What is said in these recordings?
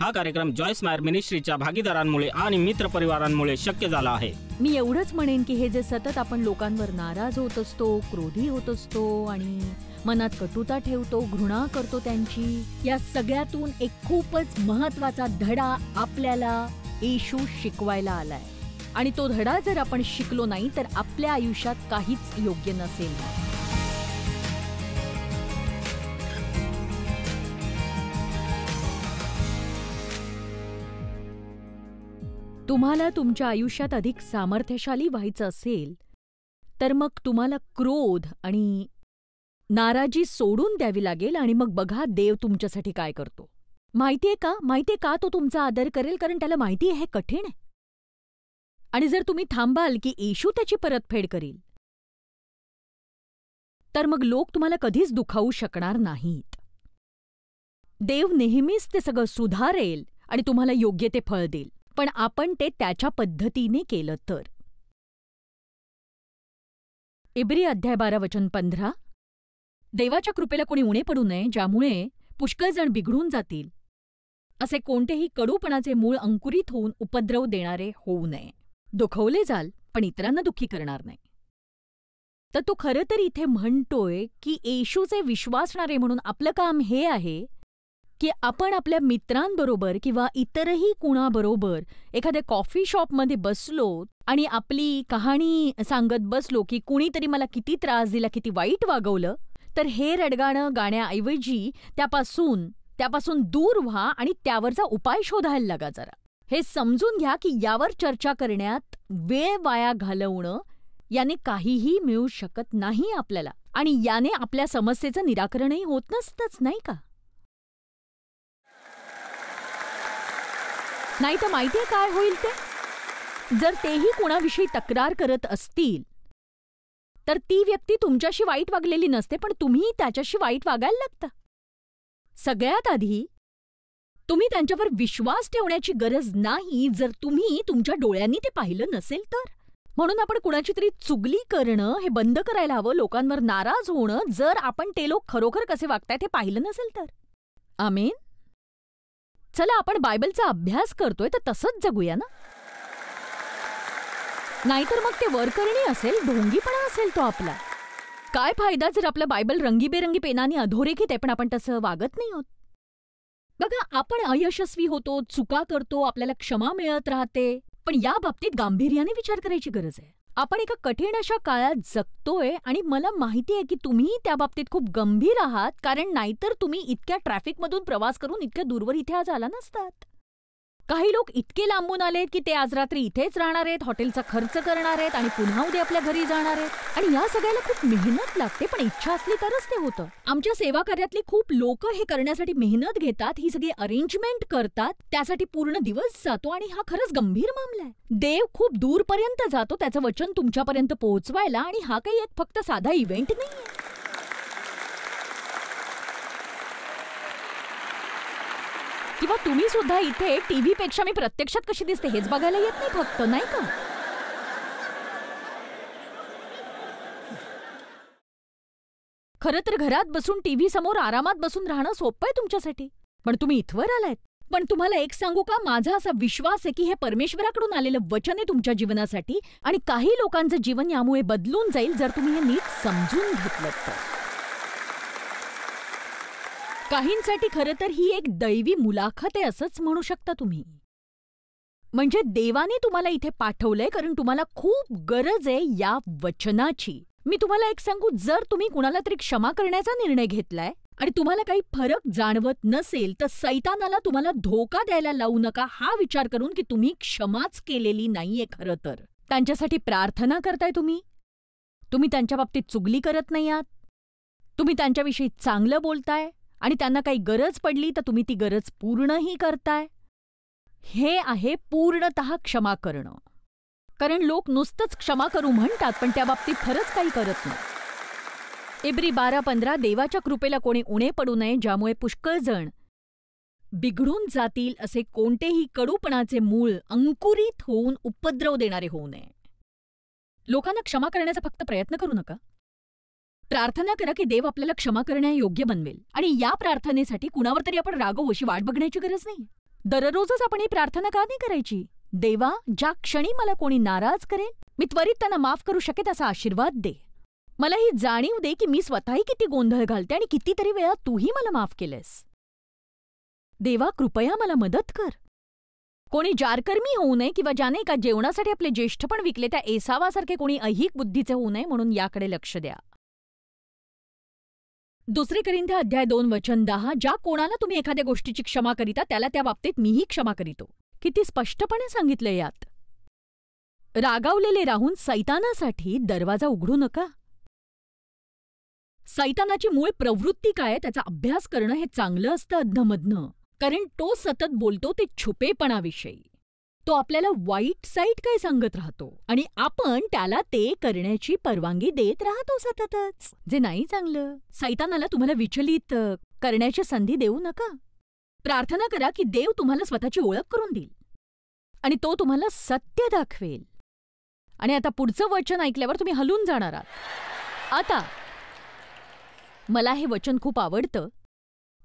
हा कार्यक्रम जॉयस मायर मिनिस्ट्रीच्या भागीदारांमुळे आणि मित्रपरिवारांमुळे शक्य झाला आहे. मी एवढंच म्हणेन की हे जे सतत आपण लोकांवर नाराज होत असतो, क्रोधी होत असतो आणि मनात कटुता ठेवतो, घृणा करतो त्यांची, या सगळ्यातून एक खूपच महत्वाचा धडा आपल्याला येशू शिकवायला आलाय. आणि तो धडा जर आपण शिकलो नाही तर आपल्या आयुष्यात काहीच योग्य नसेल. तुम्हाला तुमच्या आयुष्यात अधिक सामर्थ्यशाली व्हायचं असेल तर मग तुम्हाला क्रोध आणि नाराजी सोडून द्यावी लागेल आणि मग बघा देव तुमच्यासाठी काय करतो. माहितीये का तो तुमचा आदर करेल? कारण त्याला माहिती आहे हे कठीण आहे. आणि जर तुम्ही थांबाल की येशू त्याची परतफेड करील तर मग लोक तुम्हाला कधीच दुखावू शकणार नाहीत. देव नेहमीच ते सगळं सुधारेल आणि तुम्हाला योग्य ते फळ देईल, पण आपण ते त्याच्या पद्धतीने केलं तर. इब्री अध्याय 12:15 देवाच्या कृपेला कोणी उणे पडू नये, ज्यामुळे पुष्कळ जण बिघडून जातील. असे कोणतेही कडूपणाचे मूळ अंकुरित होऊन उपद्रव देणारे होऊ नये. दुखवले जाल पण इतरांना दुःखी करणार नाही. तर तो खरं तर इथे म्हणतोय की येशूचे विश्वासणारे म्हणून आपलं काम हे आहे की आपण आपल्या मित्रांबरोबर किंवा इतरही कुणाबरोबर एखाद्या कॉफी शॉपमध्ये बसलो आणि आपली कहाणी सांगत बसलो की कुणीतरी मला किती त्रास दिला, किती वाईट वागवलं, तर हे रडगाणं गाण्याऐवजी त्यापासून दूर व्हा आणि त्यावरचा उपाय शोधायला लागा. जरा हे समजून घ्या की यावर चर्चा करण्यात वेळ वाया घालवणं याने काहीही मिळू शकत नाही आपल्याला, आणि याने आपल्या समस्येचं निराकरणही होत नसतंच, नाही का? नाही तर माहितीये काय होईल ते? जर तेही कोणाविषयी तक्रार करत असतील तर ती व्यक्ती तुमच्याशी वाईट वागलेली नसते, पण तुम्ही त्याच्याशी वाईट वागायला लागता. सगळ्यात आधी तुम्ही त्यांच्यावर विश्वास ठेवण्याची गरज नाही जर तुम्ही तुमच्या डोळ्यांनी ते पाहिलं नसेल तर. म्हणून आपण कुणाची तरी चुगली करणं हे बंद करायला हवं, लोकांवर नाराज होणं, जर आपण ते लोक खरोखर कसे वागतायत हे पाहिलं नसेल तर. आमेन. चला, आपण बायबलचा अभ्यास करतोय तर तसंच जगूया ना. नाहीतर मग ते वरकरणी असेल, ढोंगीपणा असेल तो आपला. काय फायदा जर आपलं बायबल रंगीबेरंगी पेनाने अधोरेखित आहे पण आपण तसं वागत नाही होत. बघा, आपण अयशस्वी होतो, चुका करतो, आपल्याला क्षमा मिळत राहते, पण या बाबतीत गांभीर्याने विचार करायची गरज आहे. आपण एका कठीण अशा काळात जगतोय आणि मला माहिती आहे की तुम्ही त्या बाबतीत खूप गंभीर आहात, कारण नाहीतर तुम्ही इतक्या ट्रॅफिकमधून प्रवास करून इतक्या दूरवर इथे आज आला नसतात. काही लोक इतके लांबून आलेत की ते आज रात्री इथेच राहणार आहेत, हॉटेलचा खर्च करणार आहेत आणि पुन्हा उद्या आपल्या घरी जाणार आहेत. आणि या सगळ्याला खूप मेहनत लागते, पण इच्छा असली तरच ते होतं. आमच्या सेवा कार्यातली खूप लोक हे करण्यासाठी मेहनत घेतात, ही सगळी अरेंजमेंट करतात, त्यासाठी पूर्ण दिवस जातो आणि हा खरंच गंभीर मामला आहे. देव खूप दूरपर्यंत जातो त्याचं वचन तुमच्यापर्यंत पोहोचवायला, आणि हा काही एक फक्त साधा इव्हेंट नाहीये. किंवा तुम्ही सुद्धा इथे टीव्ही पेक्षा मी प्रत्यक्षात कशी दिसते हेच बघायला येत नाही फक्त, नाही का? खरं तर घरात बसून टीव्ही समोर आरामात बसून राहणं सोपं आहे तुमच्यासाठी, पण तुम्ही इथवर आलायत. पण तुम्हाला एक सांगू का, माझा असा विश्वास आहे की हे परमेश्वराकडून आलेलं वचन आहे तुमच्या जीवनासाठी, आणि काही लोकांचं जीवन यामुळे बदलून जाईल जर तुम्ही हे नीट समजून घेतलं तर. काहींसाठी खरं तर ही एक दैवी मुलाखत आहे असंच म्हणू शकता तुम्ही. म्हणजे देवाने तुम्हाला इथे पाठवलंय कारण तुम्हाला खूप गरज आहे या वचनाची. मी तुम्हाला एक सांगू, जर तुम्ही कुणाला तरी क्षमा करण्याचा निर्णय घेतलाय आणि तुम्हाला काही फरक जाणवत नसेल तर सैतानाला तुम्हाला धोका द्यायला लावू नका, हा विचार करून की तुम्ही क्षमाच केलेली नाहीये. खरं तर त्यांच्यासाठी प्रार्थना करताय तुम्ही त्यांच्या बाबतीत चुगली करत नाही आहात, तुम्ही त्यांच्याविषयी चांगलं बोलताय आणि त्यांना काही गरज पडली तर तुम्ही ती गरज पूर्णही करताय. हे आहे पूर्णतः क्षमा करणं. कारण लोक नुसतंच क्षमा करू म्हणतात पण त्या बाबतीत खरंच काही करत नाही. इब्री 12:15 देवाच्या कृपेला कोणी उणे पडू नये, ज्यामुळे पुष्कळ जण बिघडून जातील, असे कोणतेही कडूपणाचे मूळ अंकुरित होऊन उपद्रव देणारे होऊ नये. लोकांना क्षमा करण्याचा फक्त प्रयत्न करू नका. प्रार्थना करा की देव आपल्याला क्षमा करण्यायोग्य बनवेल, आणि या प्रार्थनेसाठी कुणावर तरी आपण रागवू अशी वाट बघण्याची गरज नाही. दररोजच आपण ही प्रार्थना का नाही करायची? देवा, ज्या क्षणी मला कोणी नाराज करेल, मी त्वरित त्यांना माफ करू शकेन असा आशीर्वाद दे. मला ही जाणीव दे की मी स्वतःही किती गोंधळ घालते आणि कितीतरी वेळा तूही मला माफ केलेस. देवा, कृपया मला मदत कर. कोणी जारकर्मी होऊ नये किंवा ज्याने एका जेवणासाठी आपले ज्येष्ठपण विकले त्या एसावासारखे कोणी ऐहिक बुद्धीचे होऊ नये म्हणून याकडे लक्ष द्या. 2 कोरिंथ्य अध्याय 2 वचन 10. ज्या कोणाला तुम्ही एखाद्या गोष्टीची क्षमा करिता त्याला त्या बाबतीत मीही क्षमा करीतो. किती स्पष्टपणे सांगितलंय यात. रागावलेले राहून सैतानासाठी दरवाजा उघडू नका. सैतानाची मूळ प्रवृत्ती काय त्याचा अभ्यास करणं हे चांगलं असतं अधनमधनं, कारण तो सतत बोलतो ते छुपेपणाविषयी. तो आपल्याला वाईट साईट काय सांगत राहतो आणि आपण त्याला ते करण्याची परवानगी देत राहतो सततच, जे नाही चांगलं. सैतानाला तुम्हाला विचलित करण्याची संधी देऊ नका. प्रार्थना करा की देव तुम्हाला स्वतःची ओळख करून देईल आणि तो तुम्हाला सत्य दाखवेल. आणि आता पुढचं वचन ऐकल्यावर तुम्ही हलून जाणार आहात. आता मला हे वचन खूप आवडतं.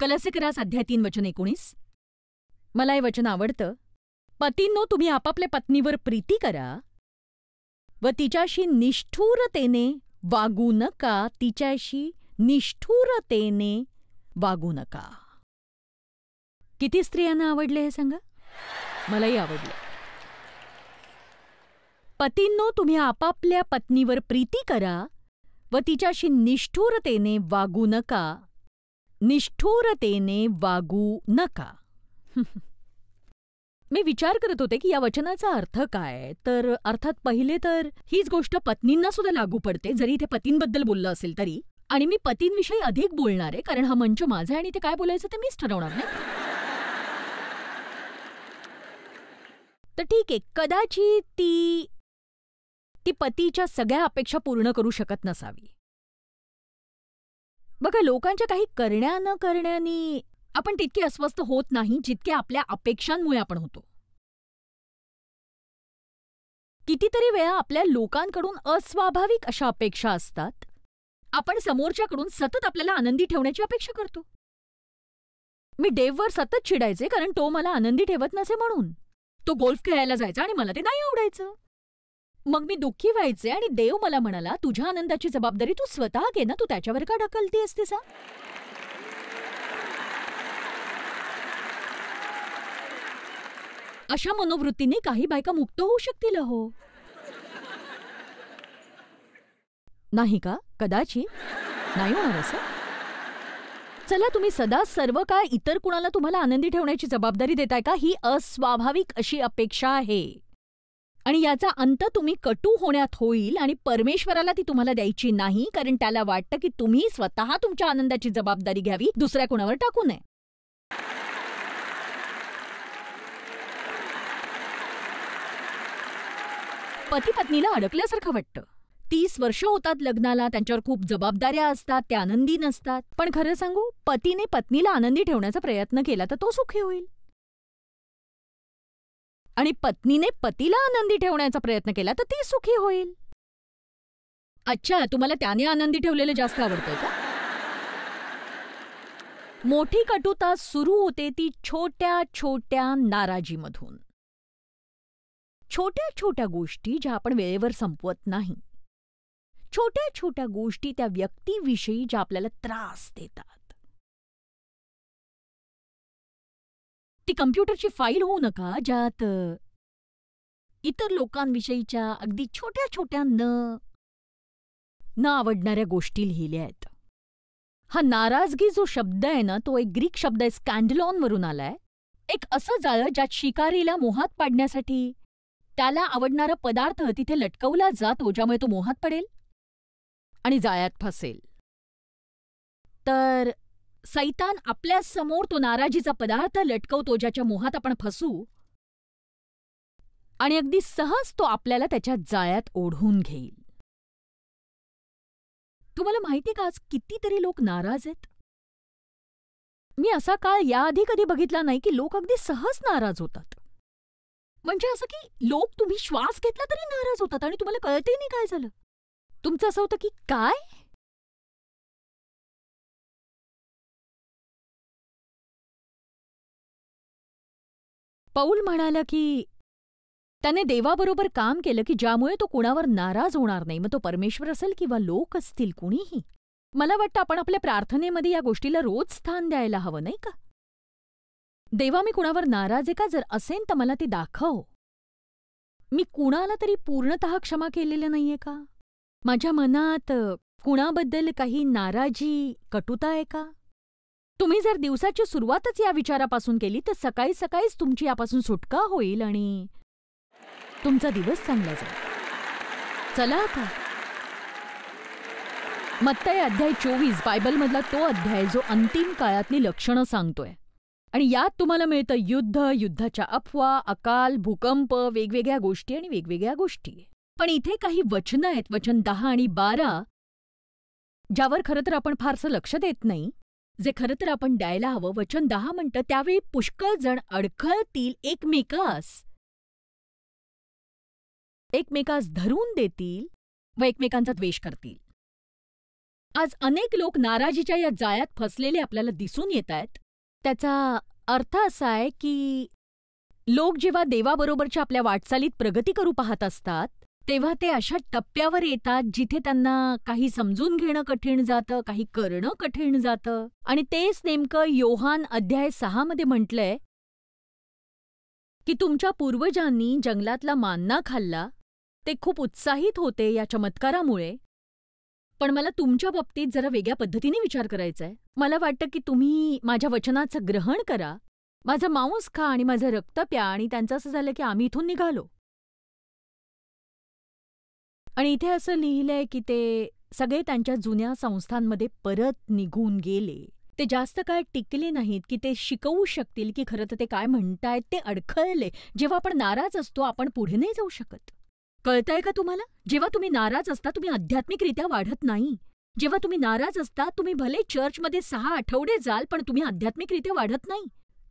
कलसीकरास अध्याय 3 वचन 19. मला हे वचन आवडतं. पतींनो, तुम्ही आपापल्या पत्नीवर प्रीती करा व तिच्याशी निष्ठुरतेने वागू नका. तिच्याशी निष्ठुरतेने वागू नका. किती स्त्रियांना आवडले हे सांगा? मलाही आवडलं. पतींनो, तुम्ही आपापल्या पत्नीवर प्रीती करा व तिच्याशी निष्ठुरतेने वागू नका. निष्ठुरतेने वागू नका. मी विचार करत होते की या वचनाचा अर्थ काय. तर अर्थात पहिले तर हीच गोष्ट पत्नींना सुद्धा लागू पडते, जरी इथे पतींबद्दल बोललं असेल तरी. आणि मी पतींविषयी अधिक बोलणार आहे, कारण हा मंच माझा आहे आणि ते काय बोलायचं ते मीच ठरवणार नाही. तर ठीक आहे, कदाचित ती पतीच्या सगळ्या अपेक्षा पूर्ण करू शकत नसावी. बघा, लोकांच्या काही करण्या न करण्यानी आपण तितके अस्वस्थ होत नाही जितके आपल्या अपेक्षांमुळे आपण होतो. कितीतरी वेळा आपल्या लोकांकडून अस्वाभाविक अशा अपेक्षा असतात. आपण समोरच्याकडून सतत आपल्याला आनंदी ठेवण्याची अपेक्षा करतो. मी डेव्हवर सतत चिडायचे कारण तो मला आनंदी ठेवत नसे म्हणून. तो गोल्फ खेळायला जायचा आणि मला ते नाही आवडायचं. मग मी दुःखी व्हायचे आणि देव मला म्हणाला, तुझ्या आनंदाची जबाबदारी तू स्वतः घे ना, तू त्याच्यावर का ढकलती असतेस? अशा मनोवृत्तीने काही बायका मुक्त होऊ शकतील हो. नाही का? कदाचित नाही होणार असं. चला, तुम्ही सदा सर्व काळ इतर कुणाला तुम्हाला आनंदी ठेवण्याची जबाबदारी देताय का? ही अस्वाभाविक अशी अपेक्षा आहे आणि याचा अंत तुम्ही कटू होण्यात होईल आणि परमेश्वराला ती तुम्हाला द्यायची नाही, कारण त्याला वाटतं की तुम्ही स्वतः तुमच्या आनंदाची जबाबदारी घ्यावी, दुसऱ्या कुणावर टाकू नये. पती पत्नीला अडकल्यासारखं वाटतं. 30 वर्ष होतात लग्नाला, त्यांच्यावर खूप जबाबदाऱ्या असतात, ते आनंदी नसतात. पण खरं सांगू, पतीने पत्नीला आनंदी ठेवण्याचा प्रयत्न केला तर तो सुखी होईल आणि पत्नीने पतीला आनंदी ठेवण्याचा प्रयत्न केला तर ती सुखी होईल. अच्छा, तुम्हाला त्याने आनंदी ठेवलेलं जास्त आवडतंय का? मोठी कटुता सुरू होते ती छोट्या छोट्या नाराजीमधून. छोट्या छोट्या गोष्टी ज्या आपण वेळेवर संपवत नाही. छोट्या छोट्या गोष्टी त्या व्यक्तीविषयी ज्या आपल्याला त्रास देतात. ती कम्प्युटरची फाईल होऊ नका ज्यात इतर लोकांविषयीच्या अगदी छोट्या छोट्या न आवडणाऱ्या गोष्टी लिहिल्या आहेत. हा नाराजगी जो शब्द आहे ना, तो एक ग्रीक शब्द आहे, स्कॅन्डलॉन वरून आलाय. एक असं जाळं ज्यात शिकारीला मोहात पाडण्यासाठी त्याला आवडणारा पदार्थ तिथे लटकवला जातो, ज्यामुळे तो मोहात पडेल आणि जाळ्यात फसेल. तर सैतान आपल्या समोर तो नाराजीचा पदार्थ लटकवतो ज्याच्या मोहात आपण फसू आणि अगदी सहज तो आपल्याला त्याच्या जाळ्यात ओढून घेईल. तुम्हाला माहिती का आज कितीतरी लोक नाराज आहेत? मी असा काळ याआधी कधी बघितला नाही की लोक अगदी सहज नाराज होतात. म्हणजे असं की लोक तुम्ही श्वास घेतला तरी नाराज होतात आणि तुम्हाला कळतही नाही काय झालं. तुमचं असं होतं की काय पौल म्हणाला की त्याने देवाबरोबर काम केलं की ज्यामुळे तो कुणावर नाराज होणार नाही, मग तो परमेश्वर असेल किंवा लोक असतील कुणीही. मला वाटतं आपण आपल्या प्रार्थनेमध्ये या गोष्टीला रोज स्थान द्यायला हवं, नाही का? देवा, मी कुणावर नाराज आहे का? जर असेल तर मला ते दाखव. मी कुणाला तरी पूर्णतः क्षमा केलेलं नाहीये का? माझ्या मनात कुणाबद्दल काही नाराजी, कटुता आहे का? तुम्ही जर दिवसाची सुरुवातच या विचारापासून केली तर सकाळी सकाळीच तुमची यापासून सुटका होईल आणि तुमचा दिवस चांगला जाईल. चला आता मत्तई अध्याय 24 बायबलमधला तो अध्याय जो अंतिम काळातली लक्षणं सांगतोय. आणि यात तुम्हाला मिळतं युद्ध, युद्धाच्या अफवा, अकाल, भूकंप, वेगवेगळ्या गोष्टी आणि वेगवेगळ्या गोष्टी. पण इथे काही वचनं आहेत, वचन 10 आणि 12, ज्यावर खरं तर आपण फारसं लक्ष देत नाही, जे खरं तर आपण द्यायला हवं. वचन 10 म्हणतं, त्यावेळी पुष्कळ जण अडखळतील, एकमेकास धरून देतील व एकमेकांचा द्वेष करतील. आज अनेक लोक नाराजीच्या या जाळ्यात फसलेले आपल्याला दिसून येत आहेत. त्याचा अर्थ असा आहे की लोक जेव्हा देवाबरोबरच्या आपल्या वाटचालीत प्रगती करू पाहत असतात तेव्हा ते अशा टप्प्यावर येतात जिथे त्यांना काही समजून घेणं कठीण जातं, काही करणं कठीण जातं. आणि तेच नेमकं योहान अध्याय 6 मध्ये म्हटलंय की तुमच्या पूर्वजांनी जंगलातला मान्ना खाल्ला, ते खूप उत्साहित होते या चमत्कारामुळे. पण मला तुमच्या बाबतीत जरा वेगळ्या पद्धतीने विचार करायचा आहे. मला वाटतं की तुम्ही माझ्या वचनाचं ग्रहण करा, माझं मांस खा आणि माझं रक्त प्या. आणि त्यांचं असं झालं की आम्ही इथून निघालो. आणि इथे असं लिहिलंय की ते सगळे त्यांच्या जुन्या संस्थांमध्ये परत निघून गेले. ते जास्त काळ टिकले नाहीत की ते शिकवू शकतील की खरं तर ते काय म्हणतायत. ते अडखळले. जेव्हा आपण नाराज असतो आपण पुढे नाही जाऊ शकत. कळतंय का तुम्हाला? जेव्हा तुम्ही नाराज असता तुम्ही आध्यात्मिकरित्या वाढत नाही. जेव्हा तुम्ही नाराज असता तुम्ही भले चर्चमध्ये 6 आठवडे जाल पण तुम्ही आध्यात्मिकरित्या वाढत नाही.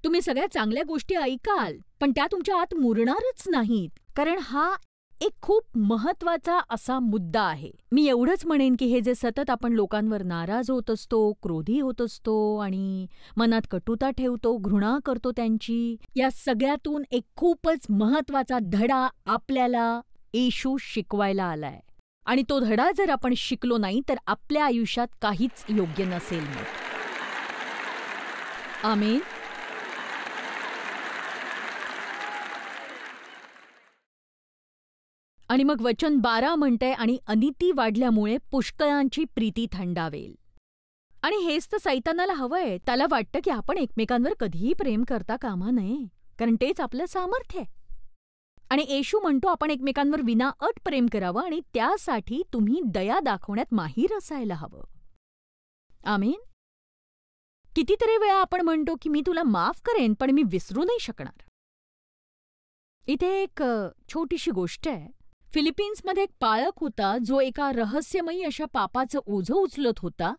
तुम्ही सगळ्या चांगल्या गोष्टी ऐकाल पण त्या तुमच्या आत मुरणारच नाहीत. कारण हा एक खूप महत्वाचा असा मुद्दा आहे. मी एवढंच म्हणेन की हे जे सतत आपण लोकांवर नाराज होत असतो, क्रोधी होत असतो आणि मनात कटुता ठेवतो, घृणा करतो त्यांची, या सगळ्यातून एक खूपच महत्वाचा धडा आपल्याला येशू शिकवायला आलाय. आणि तो धडा जर आपण शिकलो नाही तर आपल्या आयुष्यात काहीच योग्य नसेल. मग आमेन. आणि मग वचन 12 म्हणतंय, आणि अनिती वाढल्यामुळे पुष्कळांची प्रीती थंडावेल. आणि हेच तर सैतानाला हवंय. त्याला वाटतं की आपण एकमेकांवर कधीही प्रेम करता कामा नये, कारण तेच आपलं सामर्थ्य आहे. आणि येशू म्हणतो आपण एकमेकांवर विनाअट प्रेम करावं आणि त्यासाठी तुम्ही दया दाखवण्यात माहीर असायला हवं. आमेन. कितीतरी वेळा आपण म्हणतो की मी तुला माफ करेन पण मी विसरू नाही शकणार. इथे एक छोटीशी गोष्ट आहे. फिलिपिन्समध्ये एक पाळक होता जो एका रहस्यमयी अशा पापाचं ओझं उचलत होता.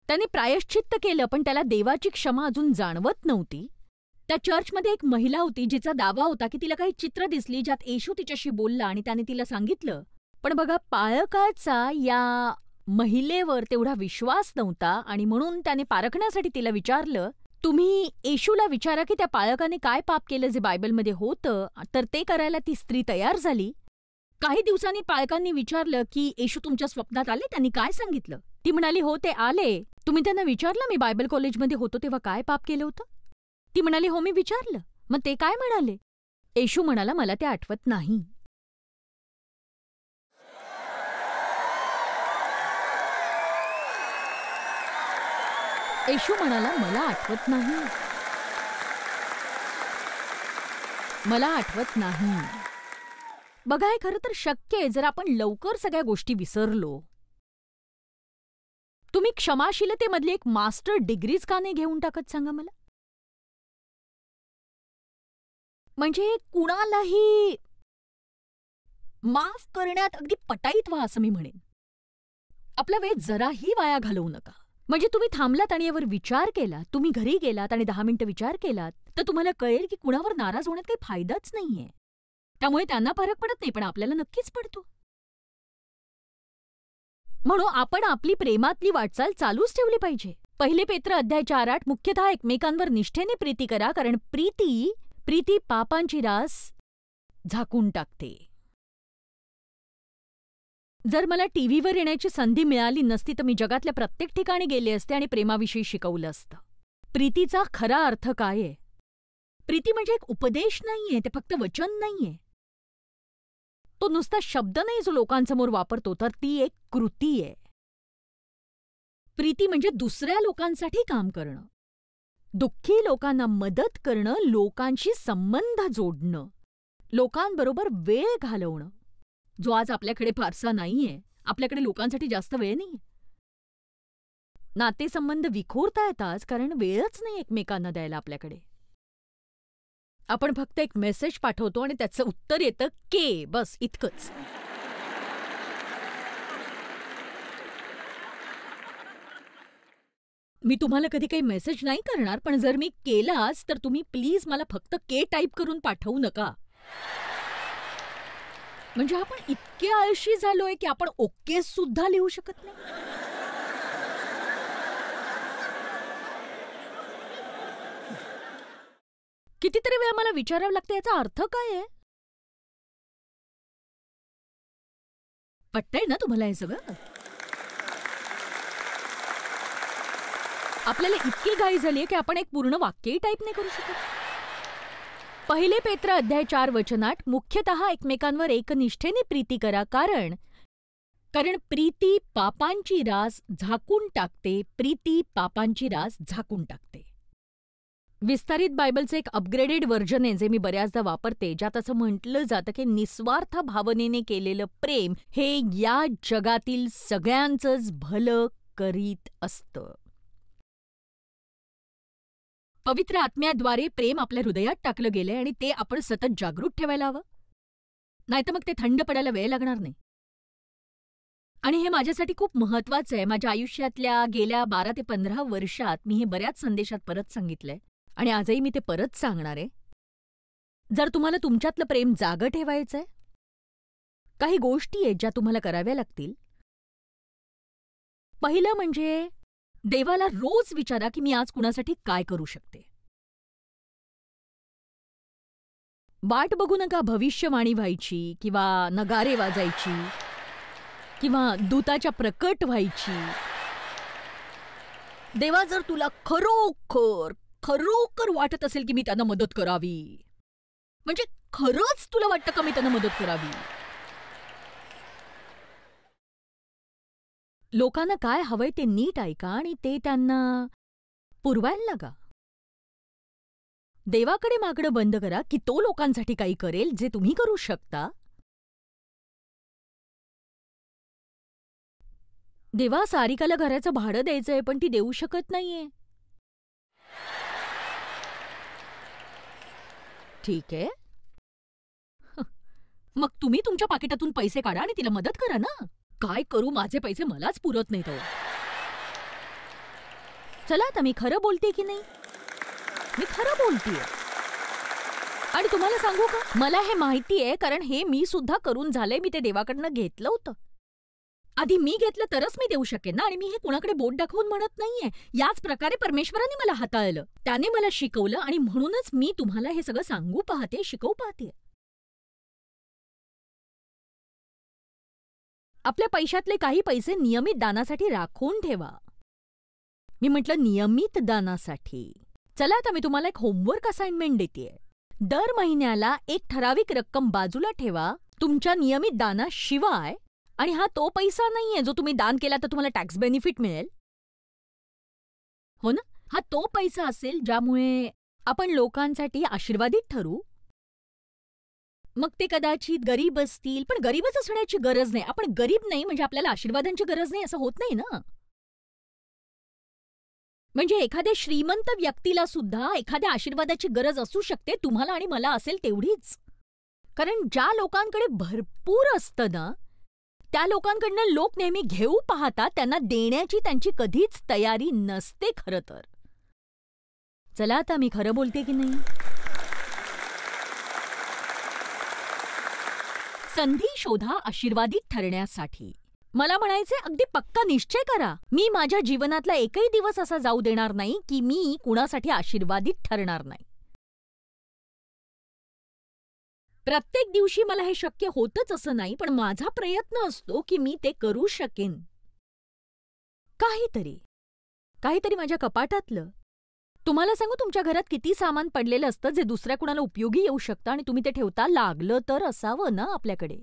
त्याने प्रायश्चित्त केलं पण त्याला देवाची क्षमा अजून जाणवत नव्हती. त्या चर्चमध्ये एक महिला होती जिचा दावा होता की तिला काही चित्र दिसली ज्यात येशू तिच्याशी बोलला आणि त्याने तिला सांगितलं. पण बघा, पाळकाचा या महिलेवर तेवढा विश्वास नव्हता आणि म्हणून त्याने पारखण्यासाठी तिला विचारलं, तुम्ही येशूला विचारा की त्या पाळकाने काय पाप केलं जे बायबलमध्ये होतं. तर ते करायला ती स्त्री तयार झाली. काही दिवसांनी पाळकांनी विचारलं की येशू तुमच्या स्वप्नात आले, त्यांनी काय सांगितलं. ती म्हणाली, हो ते आले. तुम्ही त्यांना विचारलं मी बायबल कॉलेजमध्ये होतो तेव्हा काय पाप केलं होतं. ती म्हणाली, हो मी विचारलं. मग ते काय म्हणाले. येशू म्हणाला, मला ते आठवत नाही. येशू म्हणाला, मला आठवत नाही, मला आठवत नाही. बघा, हे खरं तर शक्य आहे जर आपण लवकर सगळ्या गोष्टी विसरलो. तुम्ही क्षमाशीलतेमधली एक मास्टर डिग्रीज का नाही घेऊन टाकत सांगा मला. म्हणजे कुणालाही माफ करण्यात अगदी पटाईत व्हा असं मी म्हणेन. आपला वेळ जराही वाया घालवू नका. म्हणजे तुम्ही थांबलात आणि यावर विचार केला, तुम्ही घरी गेलात आणि 10 मिनिटं विचार केलात तर तुम्हाला कळेल की कुणावर नाराज होण्यात काही फायदाच नाहीये. त्यामुळे त्यांना फरक पडत नाही पण आपल्याला नक्कीच पडतो. म्हणून आपण आपली प्रेमातली वाटचाल चालूच ठेवली पाहिजे. 1 पेत्र अध्याय 4:8 मुख्यतः एकमेकांवर निष्ठेने प्रीती करा, कारण प्रीती प्रीती पापांची रास झाकून टाकते. जर मला टीव्हीवर येण्याची संधी मिळाली नसती तर मी जगातल्या प्रत्येक ठिकाणी गेले असते आणि प्रेमाविषयी शिकवलं असतं. प्रीतीचा खरा अर्थ काय आहे? प्रीती म्हणजे एक उपदेश नाहीये, ते फक्त वचन नाहीये. तो नुसता शब्द नाही जो लोकांसमोर वापरतो, तर ती एक कृती आहे. प्रीती म्हणजे दुसऱ्या लोकांसाठी काम करणं, दुःखी लोकांना मदत करणं, लोकांशी संबंध जोडणं, लोकांबरोबर वेळ घालवणं, जो आज आपल्याकडे फारसा नाहीये. आपल्याकडे लोकांसाठी जास्त वेळ नाहीये. नातेसंबंध विखुरता येतात कारण वेळच नाही एकमेकांना द्यायला आपल्याकडे. आपण फक्त एक मेसेज पाठवतो आणि त्याचं उत्तर येतं के, बस इतकंच. मी तुम्हाला कधी काही मेसेज नाही करणार, पण जर मी केलाच तर तुम्ही प्लीज मला फक्त के टाईप करून पाठवू नका. म्हणजे आपण इतके आळशी झालोय की आपण ओके सुद्धा लिहू शकत नाही. कितीतरी वेळा मला विचारावं लागतं याचा अर्थ काय आहे? पटतंय ना तुम्हाला हे सगळं? आपल्याला इतकी घाई झालीये की आपण एक पूर्ण वाक्यही टाईप नाही करू शकत. पहिले पेत्र अध्याय 4 वचनात मुख्यतः एकमेकांवर एकनिष्ठेने प्रीती करा, कारण प्रीती पापांची रास झाकून टाकते. प्रीती पापांची रास झाकून टाकते. विस्तारित बायबलचं एक अपग्रेडेड व्हर्जन आहे जे मी बऱ्याचदा वापरते, ज्यात असं म्हटलं जातं की निस्वार्थ भावनेने केलेलं प्रेम हे या जगातील सगळ्यांचंच भलं करीत असतं. पवित्र आत्म्याद्वारे प्रेम आपल्या हृदयात टाकलं गेलंय आणि ते आपण सतत जागृत ठेवायला हवं, नाहीतर मग ते थंड पडायला वेळ लागणार नाही. आणि हे माझ्यासाठी खूप महत्वाचं आहे. माझ्या आयुष्यातल्या गेल्या 12 ते 15 वर्षात मी हे बऱ्याच संदेशात परत सांगितलंय आणि आजही मी ते परत सांगणार आहे. जर तुम्हाला तुमच्यातलं प्रेम जागं ठेवायचंय, काही गोष्टी आहेत ज्या तुम्हाला कराव्या लागतील. पहिलं म्हणजे देवाला रोज विचारा की मी आज कुणासाठी काय करू शकते. वाट बघू नका भविष्यवाणी व्हायची किंवा नगारे वाजायची किंवा दूताच्या प्रकट व्हायची. देवा, जर तुला खरोखर खरोखर वाटत असेल की मी त्यांना मदत करावी, म्हणजे खरंच तुला वाटतं का मी त्यांना मदत करावी? लोकांना काय हवंय ते नीट ऐका आणि ते त्यांना पुरवायला लागा. देवाकडे मागणं बंद करा की तो लोकांसाठी काही करेल जे तुम्ही करू शकता. देवा, सारिकाला घराचं भाडं द्यायचंय पण ती देऊ शकत नाहीये. ठीक आहे, मग तुम्ही तुमच्या पाकिटातून पैसे काढा आणि तिला मदत करा ना. काय करू, माझे पैसे मलाच पुरत नाहीत. चला आता मी खरं बोलते की नाही? मी खरं बोलतेय. आणि तुम्हाला सांगू का, मला हे माहितीये कारण हे मी सुद्धा करून झालंय. मी ते देवाकडनं घेतलं होतं. आधी मी घेतलं तरच मी देऊ शकेन ना. आणि मी हे कुणाकडे बोट दाखवून म्हणत नाहीये. याच प्रकारे परमेश्वराने मला हाताळलं, त्याने मला शिकवलं आणि म्हणूनच मी तुम्हाला हे सगळं सांगू पाहते, शिकवू पाहते. आपल्या पैशातले काही पैसे नियमित दानासाठी राखून ठेवा. मी म्हटलं नियमित दानासाठी. चला आता मी तुम्हाला एक होमवर्क असाइनमेंट देतेय. दर महिन्याला एक ठराविक रक्कम बाजूला ठेवा तुमच्या नियमित दानाशिवाय. आणि हा तो पैसा नाहीये जो तुम्ही दान केला तर तुम्हाला टॅक्स बेनिफिट मिळेल. हो ना, हा तो पैसा असेल ज्यामुळे आपण लोकांसाठी आशीर्वादित ठरू. मग ते कदाचित गरीब असतील, पण गरीबच असण्याची गरज नाही. आपण गरीब नाही म्हणजे आपल्याला आशीर्वादांची गरज नाही असं होत नाही ना. म्हणजे एखाद्या श्रीमंत व्यक्तीला सुद्धा एखाद्या आशीर्वादाची गरज असू शकते. तुम्हाला आणि मला असेल तेवढीच. कारण ज्या लोकांकडे भरपूर असतं ना, त्या लोकांकडनं लोक नेहमी घेऊ पाहतात. त्यांना देण्याची त्यांची कधीच तयारी नसते खरं तर. चला आता मी खरं बोलते की नाही? संधी शोधा आशीर्वादित ठरण्यासाठी. मला म्हणायचे अगदी पक्का निश्चय करा. मी माझ्या जीवनातला एकही दिवस असा जाऊ देणार नाही की मी कुणासाठी आशीर्वादित ठरणार नाही. प्रत्येक दिवशी मला हे शक्य होतच असं नाही, पण माझा प्रयत्न असतो की मी ते करू शकेन. काहीतरी माझ्या कपाटातलं. तुम्हाला सांगू, तुमच्या घरात किती सामान पडलेलं असतं जे दुसऱ्या कुणाला उपयोगी येऊ शकतं आणि तुम्ही ते ठेवता. लागलं तर असावं ना आपल्याकडे.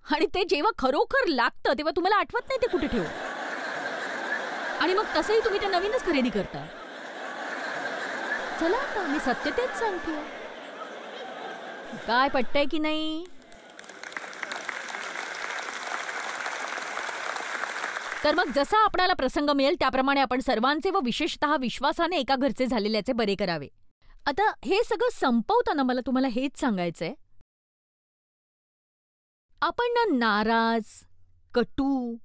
आणि ते जेव्हा खरोखर लागतं तेव्हा तुम्हाला आठवत नाही ते कुठे ठेवू. आणि मग तसंही तुम्ही ते नवीनच खरेदी करता. चला आता मी सत्य तेच सांगते. काय पटतंय की नाही? तर मग जसा आपणाला प्रसंग मिळेल त्याप्रमाणे आपण सर्वांचे व विशेषतः विश्वासाने एका घरचे झालेल्याचे बरे करावे. आता हे सगळं संपवताना मला तुम्हाला हेच सांगायचंय, आपण ना नाराज, कटू,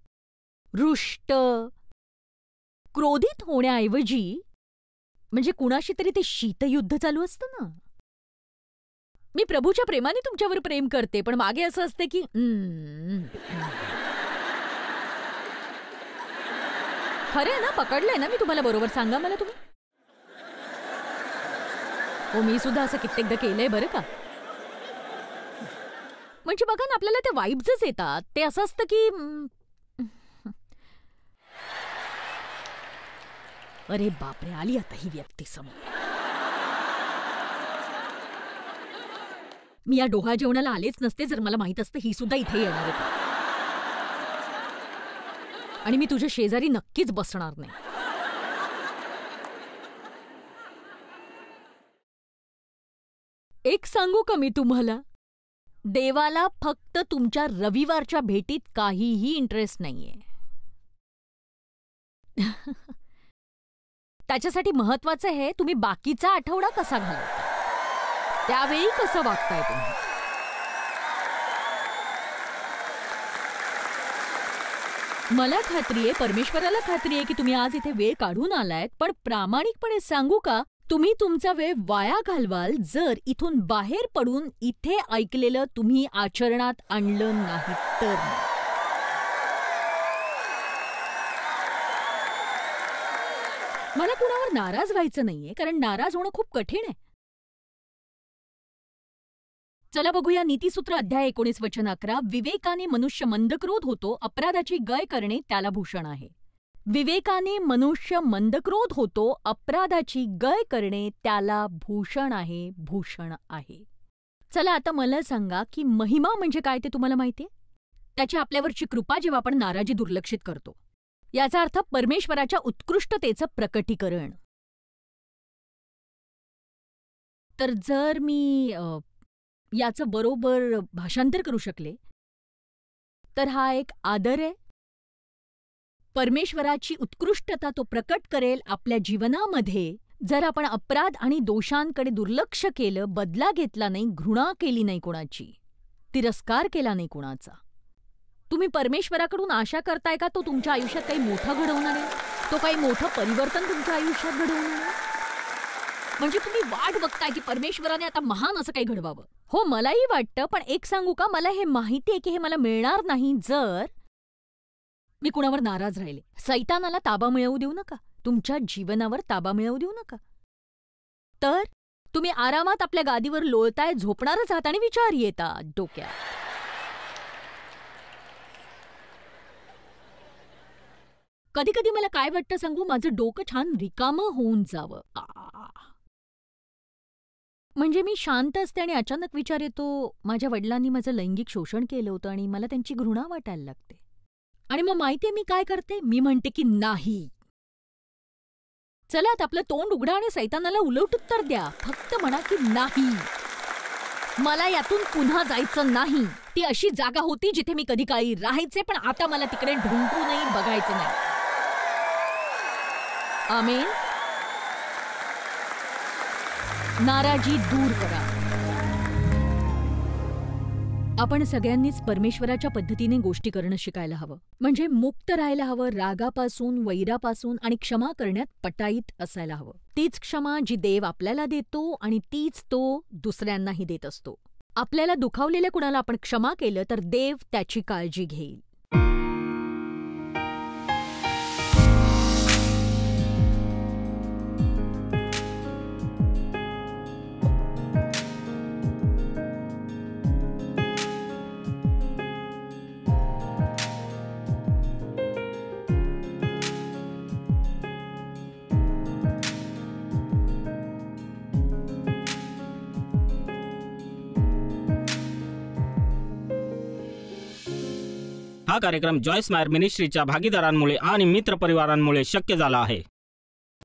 रुष्ट, क्रोधित होण्याऐवजी म्हणजे कुणाशी तरी ते शीतयुद्ध चालू असतं ना. मी प्रभूच्या प्रेमाने तुमच्यावर प्रेम करते, पण मागे असं असते की खरंय ना, पकडलंय ना मी तुम्हाला बरोबर. सांगा मला तुम्ही. हो, मी सुद्धा असं कित्येकदा केलंय बरं का. म्हणजे बघा ना, आपल्याला ते वाईब्सच येतात. ते असं असतं की अरे बापरे, आली आता ही व्यक्ती समोर. मी या डोहा जेवणाला आलेच नसते जर मला माहित असतं ही सुद्धा इथे येणार होती. आणि मी तुझ्या शेजारी नक्कीच बसणार नाही. एक सांगू का मी तुम्हाला, देवाला फक्त तुमच्या रविवारच्या भेटीत काहीही इंटरेस्ट नाहीये. त्याच्यासाठी महत्वाचं हे तुम्ही बाकीचा आठवडा कसा घालवता, त्यावेळी कसं वागताय तुम्ही. मला खात्री आहे, परमेश्वराला खात्री आहे की तुम्ही आज इथे वेळ काढून आलायत. पण प्रामाणिकपणे सांगू का, तुम्ही तुमचा वेळ वाया घालवाल जर इथून बाहेर पडून इथे ऐकलेलं तुम्ही आचरणात आणलं नाही तर. मला कुणावर नाराज व्हायचं नाहीये, कारण नाराज होणं खूप कठीण आहे. चला बघूया नीतिसूत्र अध्याय 19 वचन 11. विवेकाने मनुष्य मंदक्रोध होतो, अपराधाची गय करणे त्याला भूषण आहे. विवेकाने मनुष्य मंदक्रोध होतो, अपराधाची गय करणे त्याला भूषण आहे, भूषण आहे. चला आता मला सांगा की महिमा म्हणजे काय ते तुम्हाला माहितीये? त्याची आपल्यावरची कृपा जेव्हा आपण नाराजी दुर्लक्षित करतो. याचा अर्थ परमेश्वराच्या उत्कृष्टतेचं प्रकटीकरण. तर जर मी याचं बरोबर भाषांतर करू शकले तर हा एक आदर आहे. परमेश्वराची उत्कृष्टता तो प्रकट करेल आपल्या जीवनामध्ये जर आपण अपराध आणि दोषांकडे दुर्लक्ष केलं, बदला घेतला नाही, घृणा केली नाही कोणाची, तिरस्कार केला नाही कोणाचा. तुम्ही परमेश्वराकडून आशा करताय का तो तुमच्या आयुष्यात काही मोठं घडवणार आहे, तो काही मोठं परिवर्तन तुमच्या आयुष्यात घडवणार आहे? म्हणजे तुम्ही वाट बघताय की परमेश्वराने आता महान असं काही घडवावं. हो, मलाही वाटतं, पण एक सांगू का, मला हे माहिती आहे की हे मला मिळणार नाही जर मी कुणावर नाराज राहिले. सैतानाला ताबा मिळवू देऊ नका, तुमच्या जीवनावर ताबा मिळवू देऊ नका. तर तुम्ही आरामात आपल्या गादीवर लोळताय, झोपणारच आहात आणि विचार येतात डोक्यात. कधी कधी मला काय वाटतं सांगू, माझं डोकं छान रिकामं होऊन जावं. म्हणजे मी शांत असते आणि अचानक विचार येतो, माझ्या वडिलांनी माझं लैंगिक शोषण केलं होतं आणि मला त्यांची घृणा वाटायला लागते. आणि मग माहितीये मी काय करते, मी म्हणते की नाही. चला आता आपलं तोंड उघडा आणि सैतानाला उलट उत्तर द्या. फक्त म्हणा की नाही, मला यातून पुन्हा जायचं नाही. ती अशी जागा होती जिथे मी कधी काळी राहायचे, पण आता मला तिकडे ढुंकूनही बघायचं नाही. आमेन. नाराजी दूर करा. आपण सगळ्यांनीच परमेश्वराच्या पद्धतीने गोष्टी करणं शिकायला हवं. म्हणजे मुक्त राहायला हवं रागापासून, वैरापासून आणि क्षमा करण्यात पटाईत असायला हवं. तीच क्षमा जी देव आपल्याला देतो आणि तीच तो दुसऱ्यांनाही देत असतो. आपल्याला दुखावलेल्या कुणाला आपण क्षमा केलं तर देव त्याची काळजी घेईल. हा कार्यक्रम जॉयस मायर मिनिस्ट्रीच्या भागीदारांमुळे आणि मित्रपरिवारांमुळे शक्य झाला आहे.